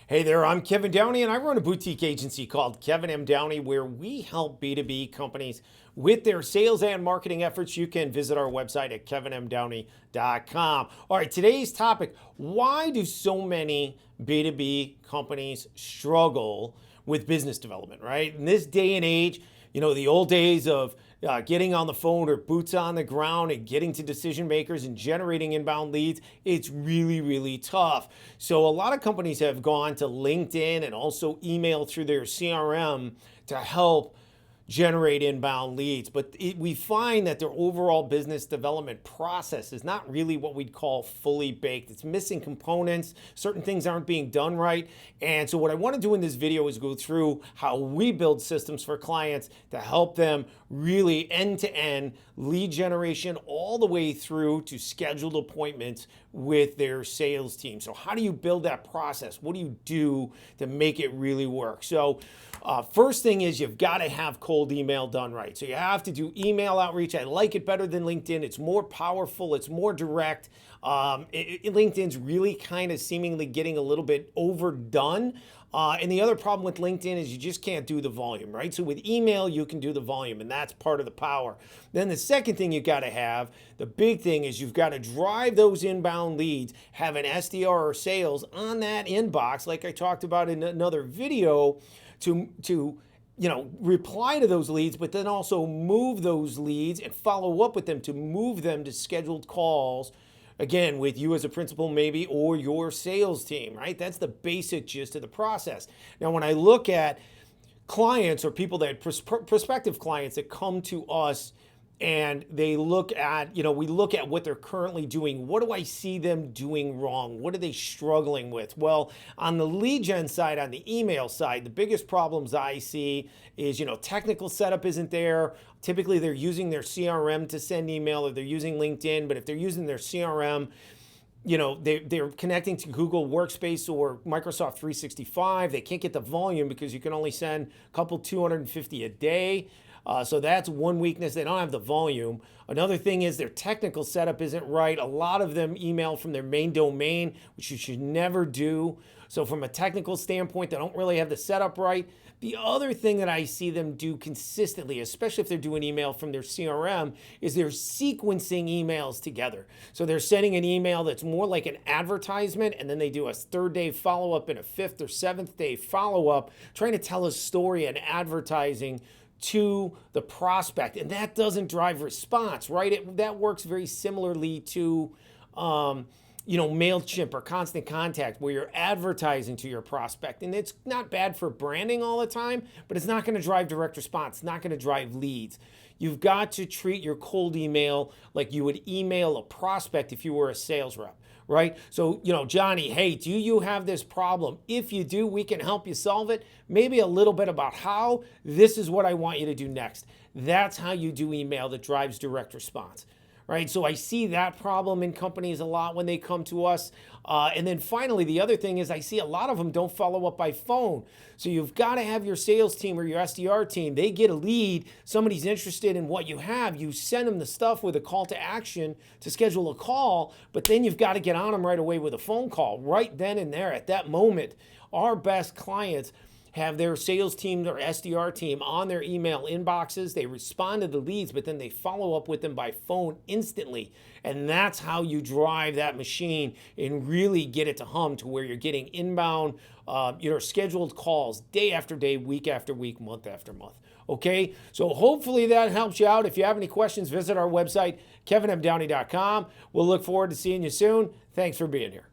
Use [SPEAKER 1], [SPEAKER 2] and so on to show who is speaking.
[SPEAKER 1] Hey there, I'm Kevin Downey, and I run a boutique agency called Kevin M. Downey, where we help B2B companies with their sales and marketing efforts. You can visit our website at kevinmdowney.com. All right, today's topic: why do so many B2B companies struggle with business development, right? In this day and age, the old days of getting on the phone or boots on the ground and getting to decision makers and generating inbound leads, it's really, really tough. So a lot of companies have gone to LinkedIn and also email through their CRM to help generate inbound leads. But we find that their overall business development process is not really what we'd call fully baked. It's missing components. Certain things aren't being done right. And so what I want to do in this video is go through how we build systems for clients to help them really end-to-end lead generation all the way through to scheduled appointments with their sales team. So how do you build that process? What do you do to make it really work? So first thing is you've got to have cold email done right. So you have to do email outreach. I like it better than LinkedIn. It's more powerful. It's more direct. LinkedIn's really kind of seemingly getting a little bit overdone. And the other problem with LinkedIn is you just can't do the volume, right? So with email, you can do the volume, and that's part of the power. Then the second thing you got to have, the big thing is you've got to drive those inbound leads, have an SDR or sales on that inbox, like I talked about in another video, to reply to those leads, but then also move those leads and follow up with them to move them to scheduled calls, again, with you as a principal maybe, or your sales team, right? That's the basic gist of the process. Now, when I look at clients or people that prospective clients that come to us and they look at, we look at what they're currently doing. What do I see them doing wrong? What are they struggling with? Well, on the lead gen side, on the email side, the biggest problems I see is, technical setup isn't there. Typically, they're using their CRM to send email, or they're using LinkedIn, but if they're using their CRM, they're connecting to Google Workspace or Microsoft 365. They can't get the volume because you can only send a couple 250 a day. So that's one weakness. They don't have the volume. Another thing is their technical setup isn't right. A lot of them email from their main domain, which you should never do. So from a technical standpoint, they don't really have the setup right. The other thing that I see them do consistently, especially if they're doing email from their CRM, is they're sequencing emails together. So they're sending an email that's more like an advertisement, and then they do a third day follow-up and a fifth or seventh day follow-up, trying to tell a story and advertising to the prospect, and that doesn't drive response, right? That works very similarly to MailChimp or Constant Contact, where you're advertising to your prospect. And it's not bad for branding all the time, but it's not going to drive direct response. It's not going to drive leads. You've got to treat your cold email like you would email a prospect if you were a sales rep, right? So, Johnny, hey, do you have this problem? If you do, we can help you solve it. Maybe a little bit about how. This is what I want you to do next. That's how you do email that drives direct response. Right, so I see that problem in companies a lot when they come to us. And then finally, the other thing is I see a lot of them don't follow up by phone. So you've got to have your sales team or your SDR team. They get a lead. Somebody's interested in what you have. You send them the stuff with a call to action to schedule a call, but then you've got to get on them right away with a phone call right then and there at that moment. Our best clients have their sales team, their SDR team on their email inboxes. They respond to the leads, but then they follow up with them by phone instantly. And that's how you drive that machine and really get it to hum to where you're getting inbound, scheduled calls day after day, week after week, month after month. Okay, so hopefully that helps you out. If you have any questions, visit our website, kevinmdowney.com. We'll look forward to seeing you soon. Thanks for being here.